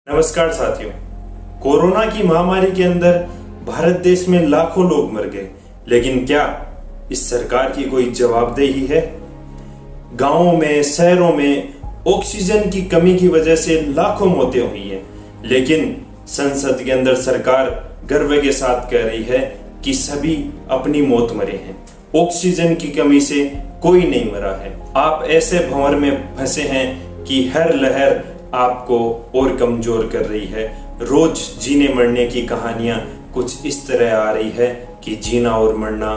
नमस्कार साथियों। कोरोना की महामारी के अंदर भारत देश में लाखों लोग मर गए, लेकिन क्या इस सरकार की कोई जवाबदेही है? गांवों में, शहरों में ऑक्सीजन की कमी की वजह से लाखों मौतें हुई हैं, लेकिन संसद के अंदर सरकार गर्व के साथ कह रही है कि सभी अपनी मौत मरे हैं, ऑक्सीजन की कमी से कोई नहीं मरा है। आप ऐसे भंवर में फंसे हैं कि हर लहर आपको और कमजोर कर रही है। रोज जीने मरने की कहानियां कुछ इस तरह आ रही है कि जीना और मरना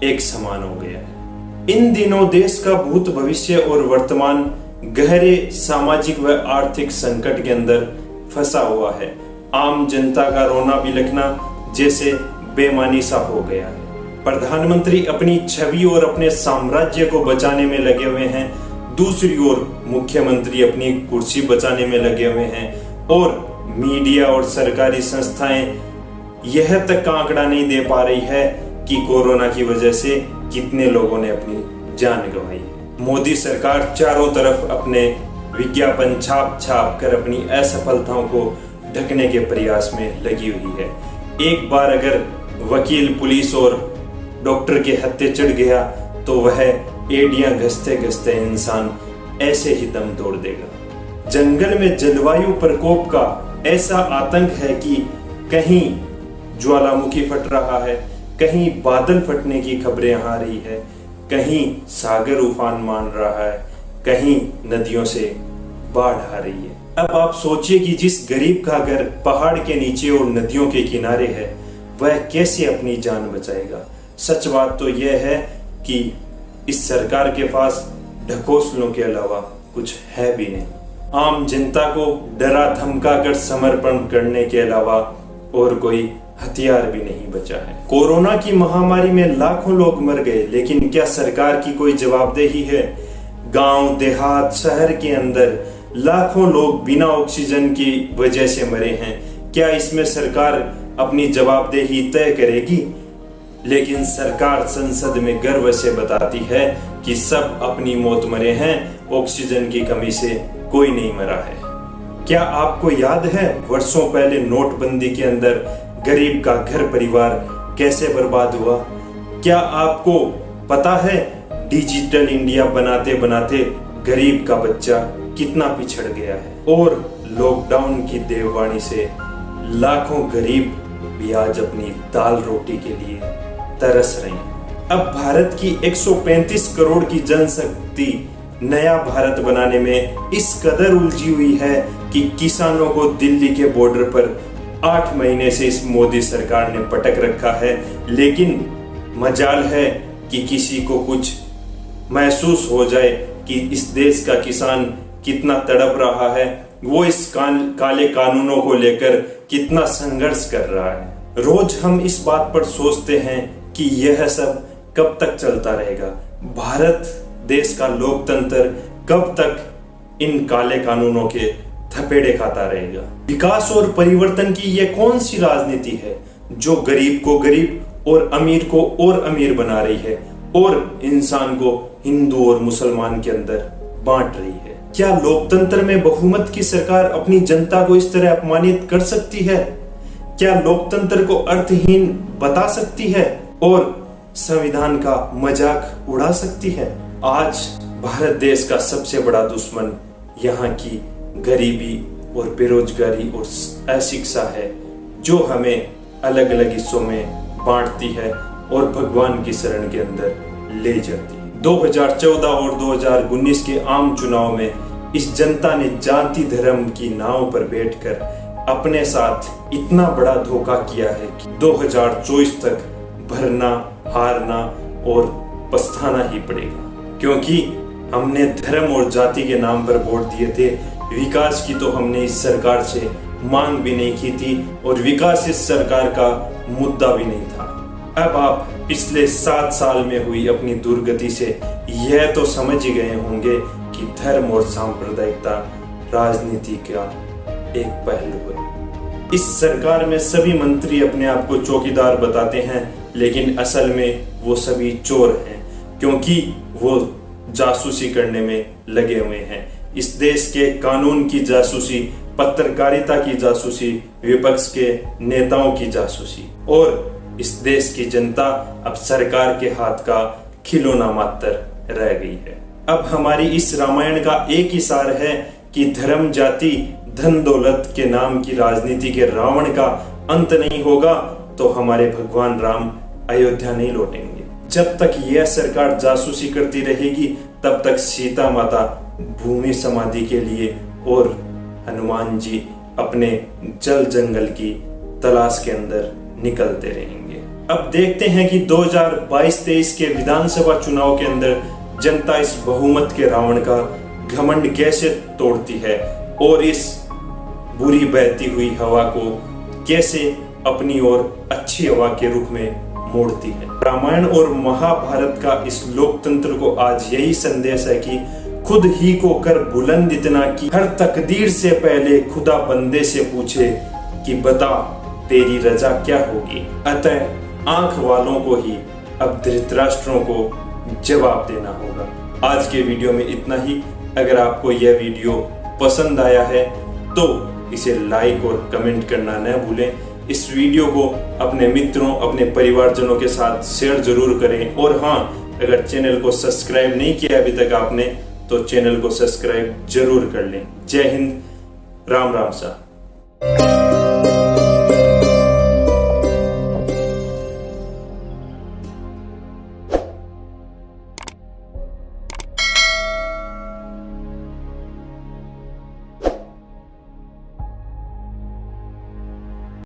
एक समान हो गया है। इन दिनों देश का भूत, भविष्य और वर्तमान गहरे सामाजिक व आर्थिक संकट के अंदर फंसा हुआ है। आम जनता का रोना बिलखना जैसे बेमानी सा हो गया है। प्रधानमंत्री अपनी छवि और अपने साम्राज्य को बचाने में लगे हुए हैं, दूसरी ओर मुख्यमंत्री अपनी कुर्सी बचाने में लगे हुए हैं और मीडिया और सरकारी संस्थाएं यह तक का आंकड़ा नहीं दे पा रही है कि कोरोना की वजह से कितने लोगों ने अपनी जान गंवाई है। मोदी सरकार चारों तरफ अपने विज्ञापन छाप छाप कर अपनी असफलताओं को ढकने के प्रयास में लगी हुई है। एक बार अगर वकील, पुलिस और डॉक्टर के हत्थे चढ़ गया तो वह एड़ियां घसते घसते इंसान ऐसे ही दम तोड़ देगा। जंगल में जलवायु प्रकोप का ऐसा आतंक है कि कहीं ज्वालामुखी फट रहा है, कहीं बादल फटने की खबरें आ रही है, कहीं सागर उफान मान रहा है, कहीं नदियों से बाढ़ आ रही है। अब आप सोचिए कि जिस गरीब का घर पहाड़ के नीचे और नदियों के किनारे है, वह कैसे अपनी जान बचाएगा। सच बात तो यह है कि इस सरकार के पास ढकोसलों के अलावा कुछ है भी नहीं। आम जनता को डरा धमका कर समर्पण करने के अलावा और कोई हथियार भी नहीं बचा है। कोरोना की महामारी में लाखों लोग मर गए, लेकिन क्या सरकार की कोई जवाबदेही है? गांव, देहात, शहर के अंदर लाखों लोग बिना ऑक्सीजन की वजह से मरे हैं। क्या इसमें सरकार अपनी जवाबदेही तय करेगी? लेकिन सरकार संसद में गर्व से बताती है कि सब अपनी मौत मरे हैं, ऑक्सीजन की कमी से कोई नहीं मरा है। क्या आपको याद है वर्षों पहले नोटबंदी के अंदर गरीब का घर परिवार कैसे बर्बाद हुआ? क्या आपको पता है डिजिटल इंडिया बनाते बनाते गरीब का बच्चा कितना पिछड़ गया है? और लॉकडाउन की देववाणी से लाखों गरीब भी आज अपनी दाल रोटी के लिए तरस रहे हैं। अब भारत की 135 करोड़ की जनशक्ति नया भारत बनाने में इस कदर उलझी हुई है कि किसानों को दिल्ली के बॉर्डर पर 8 महीने से इस मोदी सरकार ने पटक रखा है। लेकिन मजाल है कि किसी को कुछ महसूस हो जाए कि इस देश का किसान कितना तड़प रहा है, वो इस काले कानूनों को लेकर कितना संघर्ष कर रहा है। रोज हम इस बात पर सोचते हैं कि यह सब कब तक चलता रहेगा। भारत देश का लोकतंत्र कब तक इन काले कानूनों के थपेड़े खाता रहेगा? विकास और परिवर्तन की यह कौन सी राजनीति है जो गरीब को गरीब और अमीर को और अमीर बना रही है और इंसान को हिंदू और मुसलमान के अंदर बांट रही है? क्या लोकतंत्र में बहुमत की सरकार अपनी जनता को इस तरह अपमानित कर सकती है? क्या लोकतंत्र को अर्थहीन बता सकती है और संविधान का मजाक उड़ा सकती है? आज भारत देश का सबसे बड़ा दुश्मन यहाँ की गरीबी और बेरोजगारी और अशिक्षा है, जो हमें अलग अलग हिस्सों में बांटती है और भगवान की शरण के अंदर ले जाती है। 2014 और 2019 के आम चुनाव में इस जनता ने जाति धर्म की नाव पर बैठकर अपने साथ इतना बड़ा धोखा किया है कि 2024 तक भरना, हारना और पछताना ही पड़ेगा। क्योंकि हमने धर्म और जाति के नाम पर वोट दिए थे। विकास की तो हमने इस सरकार से मांग भी नहीं की थी और विकास इस सरकार का मुद्दा भी नहीं था। अब आप पिछले 7 साल में हुई अपनी दुर्गति से यह तो समझ ही गए होंगे कि धर्म और सांप्रदायिकता राजनीति का एक पहलू है। इस सरकार में सभी मंत्री अपने आप को चौकीदार बताते हैं, लेकिन असल में वो सभी चोर हैं, क्योंकि वो जासूसी करने में लगे हुए हैं। इस देश के कानून की जासूसी पत्रकारिता की जासूसी, विपक्ष के नेताओं की जासूसी, और इस देश की जनता अब सरकार के हाथ का खिलौना मात्र रह गई है। अब हमारी इस रामायण का एक ही सार है कि धर्म, जाति, धन दौलत के नाम की राजनीति के रावण का अंत नहीं होगा तो हमारे भगवान राम अयोध्या नहीं लौटेंगे। जब तक यह सरकार जासूसी करती रहेगी तब तक सीता माता भूमि समाधि के लिए और हनुमान जी अपने जल जंगल की तलाश के अंदर निकलते रहेंगे। अब देखते हैं कि 2022-23 के विधानसभा चुनाव के अंदर जनता इस बहुमत के रावण का घमंड कैसे तोड़ती है और इस बुरी बहती हुई हवा को कैसे अपनी ओर अच्छी हवा के रूप में मोड़ती है। रामायण और महाभारत का इस लोकतंत्र को आज यही संदेश है कि खुद ही को कर बुलंद इतना कि हर तकदीर से पहले खुदा बंदे से पूछे कि बता तेरी रजा क्या होगी। अतः आंख वालों को ही अब धृतराष्ट्रों को जवाब देना होगा। आज के वीडियो में इतना ही। अगर आपको यह वीडियो पसंद आया है तो इसे लाइक और कमेंट करना न भूलें। इस वीडियो को अपने मित्रों, अपने परिवारजनों के साथ शेयर जरूर करें। और हाँ, अगर चैनल को सब्सक्राइब नहीं किया अभी तक आपने तो चैनल को सब्सक्राइब जरूर कर लें। जय हिंद, राम राम सा।